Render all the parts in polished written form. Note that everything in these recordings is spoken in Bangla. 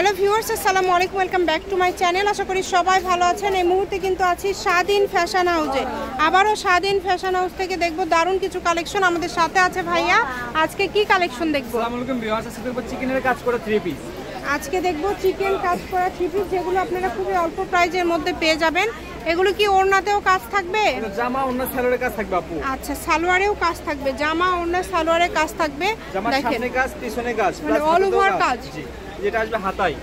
হ্যালো ভিউয়ার্স, আসসালামু আলাইকুম, welcome back to my channel. আশা করি সবাই ভালো আছেন। এই মুহূর্তে কিন্তু আছি স্বাধীন ফ্যাশন হাউসে। আবারও স্বাধীন ফ্যাশন হাউস থেকে দেখবো দারুণ কিছু কালেকশন। আমাদের সাথে আছে ভাইয়া। আজকে কি কালেকশন দেখবো? আসসালামু আলাইকুম ভিউয়ার্স, আজকে দেখবো চিকেনের কাজ করা 3 পিস। আজকে দেখবো চিকেন কাজ করা 3 পিস, যেগুলো আপনারা খুবই অল্প প্রাইজের মধ্যে পেয়ে যাবেন। এগুলো কি ওড়নাতেও কাজ থাকবে? জামা ওড়না সালোয়ারের কাজ থাকবে আপু। আচ্ছা, সালোয়ারেও কাজ থাকবে, জামা ওড়না সালোয়ারের কাজ থাকবে। জামার সামনে কাজ, পিছনে কাজ, মানে অল ওভার কাজ। জি, যেটা আসবে হাতায়।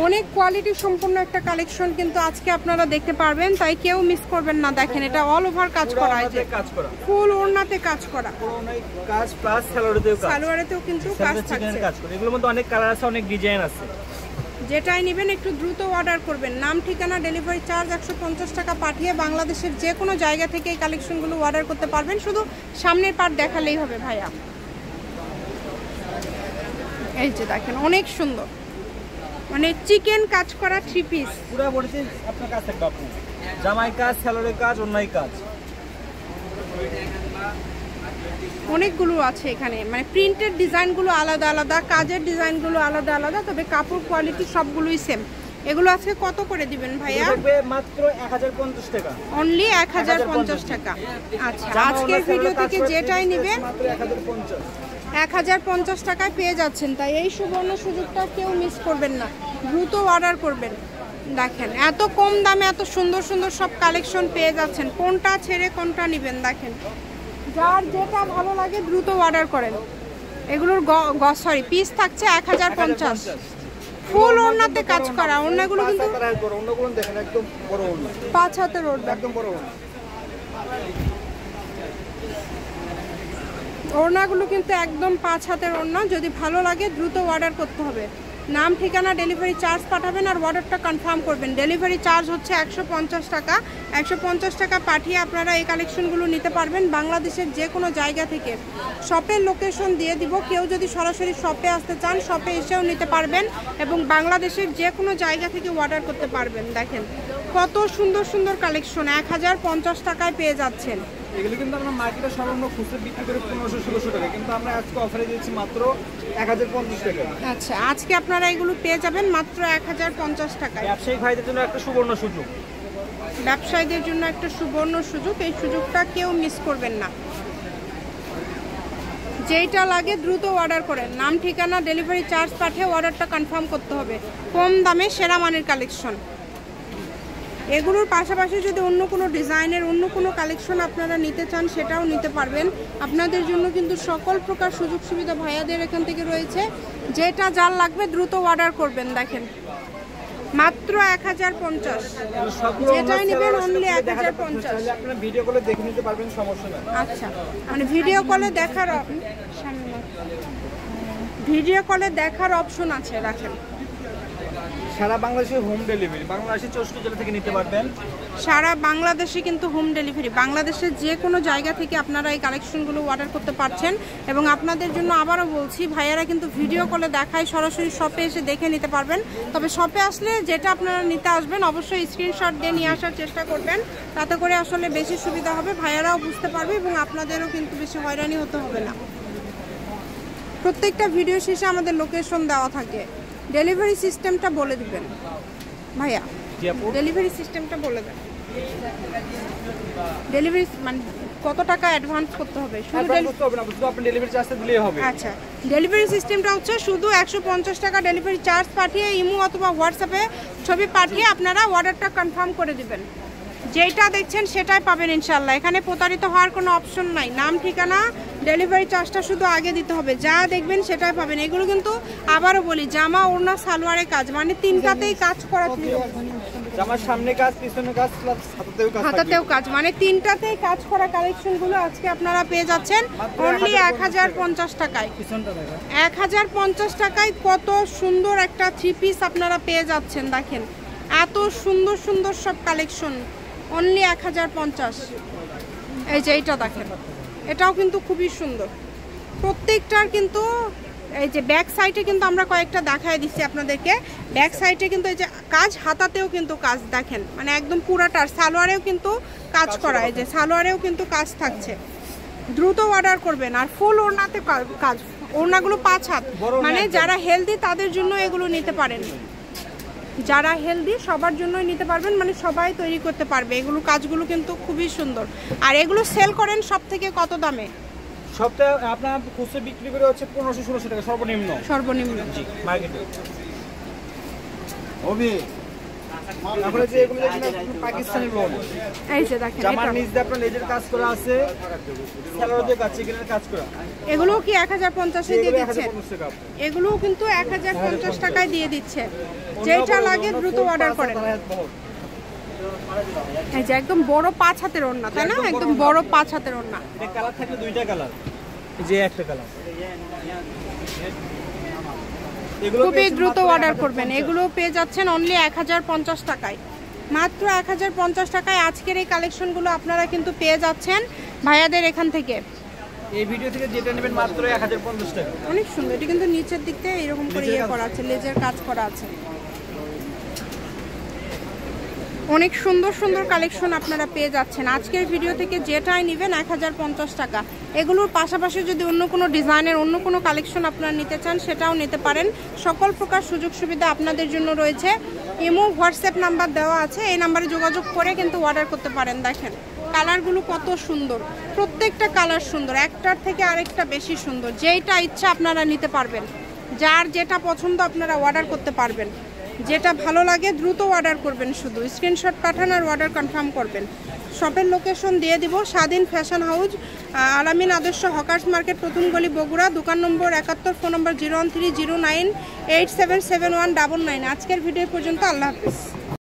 অনেক কোয়ালিটি সম্পূর্ণ একটা কালেকশন কিন্তু আজকে আপনারা দেখতে পারবেন, তাই কেউ মিস করবেন না। দেখেন, এটা অল ওভার কাজ করা আছে, ফুল ওড়নাতে কাজ করা, কাজ প্লাস সালোয়ারেতেও কাজ, সালোয়ারেতেও কিন্তু কাজ থাকছে। কাজ করে এগুলোর মধ্যে অনেক কালার আছে, অনেক ডিজাইন আছে। যেটাই নেবেন একটু দ্রুত অর্ডার করবেন। নাম, ঠিকানা, ডেলিভারি চার্জ 150 টাকা পাঠিয়ে বাংলাদেশের যে কোনো জায়গা থেকে এই কালেকশনগুলো অর্ডার করতে পারবেন। শুধু সামনের পার্ট দেখালেই হবে ভাইয়া। এই যে দেখেন, অনেক সুন্দর, মানে চিকেন কাজ করা 3 পিস। পুরো বডিতে আপনার কাজ থাকবে আপু। জামাই কাজ, সালোয়ারের কাজ, ওড়নায় কাজ, অনেকগুলো আছে এখানে। মানে প্রিন্টের ডিজাইনগুলো আলাদা আলাদা, কাজের ডিজাইনগুলো আলাদা আলাদা, তবে কাপড় কোয়ালিটি সবগুলোই সেম। এগুলো আজকে কত করে দিবেন ভাইয়া? মাত্র 1050 টাকা, অনলি 1050 টাকা। আচ্ছা, আজকের ভিডিও থেকে যেটাই নেবেন মাত্র 1050, 1050 টাকায় পেয়ে যাচ্ছেন। তাই এই সুবর্ণ সুযোগটা কেউ মিস করবেন না, দ্রুত অর্ডার করবেন। দেখেন, এত কম দামে এত সুন্দর সুন্দর সব কালেকশন পেয়ে যাচ্ছেন। কোনটা ছেড়ে কোনটা নেবেন দেখেন। যার যেটা ভালো লাগে দ্রুত অর্ডার করেন। এগুলোর পিস থাকছে 1050। ফুল ওড়নাতে কাজ করা। ওড়নাগুলো কিন্তু ওড়নাগুলো দেখেন, একদম বড় ওড়না, 5 হাতের ওড়না, একদম বড় ওড়না। ওড়নাগুলো কিন্তু একদম 5 হাতের ওড়না। যদি ভালো লাগে দ্রুত অর্ডার করতে হবে। নাম, ঠিকানা, ডেলিভারি চার্জ পাঠাবেন আর অর্ডারটা কনফার্ম করবেন। ডেলিভারি চার্জ হচ্ছে 150 টাকা। 150 টাকা পাঠিয়ে আপনারা এই কালেকশনগুলো নিতে পারবেন বাংলাদেশের যে কোনো জায়গা থেকে। শপের লোকেশন দিয়ে দিব, কেউ যদি সরাসরি শপে আসতে চান শপে এসেও নিতে পারবেন এবং বাংলাদেশের যে কোনো জায়গা থেকে অর্ডার করতে পারবেন। দেখেন কত সুন্দর সুন্দর কালেকশন 1050 টাকায় পেয়ে যাচ্ছেন। এগুলো কিন্তু আমরা মার্কেটে সর্বনিম্ন খুচরা বিক্রি করে 1500-1600 টাকা, কিন্তু আমরা আজকে অফারে দিচ্ছি মাত্র 1050 টাকা। আচ্ছা, আজকে আপনারা এগুলো পেয়ে যাবেন মাত্র 1050 টাকায়। ব্যবসায়িক ভাইদের জন্য একটা সুবর্ণ সুযোগ, ব্যবসায়ীদের জন্য একটা সুবর্ণ সুযোগ। এই সুযোগটা কেউ মিস করবেন না। যেইটা লাগে দ্রুত অর্ডার করেন। নাম, ঠিকানা, ডেলিভারি চার্জ পাঠিয়ে অর্ডারটা কনফার্ম করতে হবে। কম দামে সেরা মানের কালেকশন। এগুলোর পাশাপাশি যদি অন্য কোনো ডিজাইনের অন্য কোনো কালেকশন আপনারা নিতে চান সেটাও নিতে পারবেন। আপনাদের জন্য কিন্তু সকল প্রকার সুযোগ সুবিধা ভাইয়াদের এখান থেকে রয়েছে। যেটা যার লাগবে দ্রুত অর্ডার করবেন। দেখেন মাত্র 1050, যেটাই নেবেন অনলি 1050। আপনারা ভিডিও কলে দেখে নিতে পারবেন, সমস্যা নেই। আচ্ছা, মানে ভিডিও কলে দেখার অপশন আছে। রাখেন, সারা বাংলাদেশে হোম ডেলিভারি, বাংলাদেশের 64 জেলা থেকে নিতে পারবেন। সারা বাংলাদেশে কিন্তু হোম ডেলিভারি। বাংলাদেশের যে কোনো জায়গা থেকে আপনারা এই কালেকশনগুলো অর্ডার করতে পারছেন। এবং আপনাদের জন্য আবারও বলছি, ভাইয়ারা কিন্তু ভিডিও কলে দেখায়, সরাসরি শপে এসে দেখে নিতে পারবেন। তবে শপে আসলে যেটা আপনারা নিতে আসবেন অবশ্যই স্ক্রিনশট দিয়ে নিয়ে আসার চেষ্টা করবেন, তাতে করে আসলে বেশি সুবিধা হবে, ভাইয়ারাও বুঝতে পারবে এবং আপনাদেরও কিন্তু বেশি হয়রানি হতে হবে না। প্রত্যেকটা ভিডিও শেষে আমাদের লোকেশন দেওয়া থাকে। ডেলিভারি সিস্টেমটা বলে দিবেন ভাইয়া। ডেলিভারি সিস্টেমটা বলে দেন। ডেলিভারি মানে কত টাকা অ্যাডভান্স করতে হবে? শুধু আপনি ডেলিভারি চার্জটা দিলেই হবে। আচ্ছা, ডেলিভারি সিস্টেমটা হচ্ছে শুধু 150 টাকা ডেলিভারি চার্জ পাঠিয়ে ইমো অথবা হোয়াটসঅ্যাপে ছবি পাঠিয়ে আপনারা অর্ডারটা কনফার্ম করে দিবেন। যেটা দেখছেন সেটাই পাবেন ইনশাল্লাহ। এখানে প্রতারিত হওয়ার কোনো অপশন নাই। নাম, ঠিকানা, ডেলিভারি চার্জটা শুধু আগে দিতে হবে। যা দেখবেন সেটাই পাবেন। এগুলো কিন্তু আবারও বলি, জামা, ওড়না, সালোয়ারের কাজ, মানে তিনটাতেই কাজ করা। জামার সামনে কাজ, পিছনে কাজ, প্লাস হাতাতেও কাজ, মানে তিনটাতেই কাজ করা কালেকশনগুলো আজকে আপনারা পেয়ে যাচ্ছেন অনলি 1050 টাকায়। 1050 টাকায় কত সুন্দর একটা 3 পিস আপনারা পেয়ে যাচ্ছেন। দেখেন এত সুন্দর সুন্দর সব কালেকশন অনলি 1050। এই যে এইটা দেখেন, এটাও কিন্তু খুবই সুন্দর। প্রত্যেকটার কিন্তু এই যে ব্যাক সাইডে কিন্তু আমরা কয়েকটা দেখায় দিচ্ছি আপনাদেরকে। ব্যাক সাইডে কিন্তু এই যে কাজ, হাতাতেও কিন্তু কাজ। দেখেন মানে একদম পুরাটার। সালোয়ারেও কিন্তু কাজ করা, এই যে সালোয়ারেও কিন্তু কাজ থাকছে। দ্রুত অর্ডার করবেন। আর ফুল ওড়নাতে কাজ, ওড়নাগুলো 5 হাত, মানে যারা হেলদি তাদের জন্য এগুলো নিতে পারেন। যারা হেলদি সবার জন্যই নিতে পারবেন, মানে সবাই তৈরি করতে পারবে। এগুলো কাজগুলো কিন্তু খুবই সুন্দর। আর এগুলো সেল করেন সব থেকে কত দামে? সবটা আপনার খুচরা বিক্রি করে হচ্ছে 1500-1600 টাকা সর্বনিম্ন। সর্বনিম্ন মার্কেটে ওবি তারপরে যে এগুলো দেখেন পাকিস্তানি লোন, এই যে দেখেন জামার নিচ দিয়ে আপনার লেজের কাজ করা আছে, সালোয়ারের কাজ, চিকেনের কাজ করা। এগুলো কি 1050 এ দিয়ে দিচ্ছে? 1050 টাকা। এগুলো কিন্তু 1050 টাকায় দিয়ে দিচ্ছে। যেটা লাগে দ্রুত অর্ডার করেন। এই যে একদম বড় 5 হাতের ওড়না, তাই না? একদম বড় 5 হাতের ওড়না। এটা কালার থাকলে দুইটা কালার, এই যে একটা কালার। খুবই দ্রুত অর্ডার করবেন। এগুলো পেয়ে যাচ্ছেন অনলি 1050 টাকায়, মাত্র 1050 টাকায়। আজকের এই কালেকশনগুলো আপনারা কিন্তু পেয়ে যাচ্ছেন ভাইয়াদের এখান থেকে। এই ভিডিও থেকে যেটা নেবেন মাত্র 1050 টাকা। অনেক সুন্দর। এটা কিন্তু নিচের দিক থেকে এরকম করে ইয়ে করা আছে, লেজের কাজ করা আছে। অনেক সুন্দর সুন্দর কালেকশন আপনারা পেয়ে যাচ্ছেন। আজকের ভিডিও থেকে যেটাই নেবেন 1050 টাকা। এগুলোর পাশাপাশি যদি অন্য কোনো ডিজাইনের অন্য কোনো কালেকশন আপনারা নিতে চান সেটাও নিতে পারেন। সকল প্রকার সুযোগ সুবিধা আপনাদের জন্য রয়েছে। ইমো হোয়াটসঅ্যাপ নাম্বার দেওয়া আছে, এই নাম্বারে যোগাযোগ করে কিন্তু অর্ডার করতে পারেন। দেখেন কালারগুলো কত সুন্দর, প্রত্যেকটা কালার সুন্দর, একটার থেকে আরেকটা বেশি সুন্দর। যেইটা ইচ্ছা আপনারা নিতে পারবেন, যার যেটা পছন্দ আপনারা অর্ডার করতে পারবেন। যেটা ভালো লাগে দ্রুত অর্ডার করবেন, শুধু স্ক্রিনশট পাঠান আর অর্ডার কনফার্ম করবেন। শপের লোকেশন দিয়ে দিব, স্বাধীন ফ্যাশন হাউস, আলামিন আদর্শ হকার্স মার্কেট, প্রথম গলি, বগুড়া। দোকান নম্বর 71, ফোন নম্বর 01309877199। আজকের ভিডিও পর্যন্ত, আল্লাহ হাফিজ।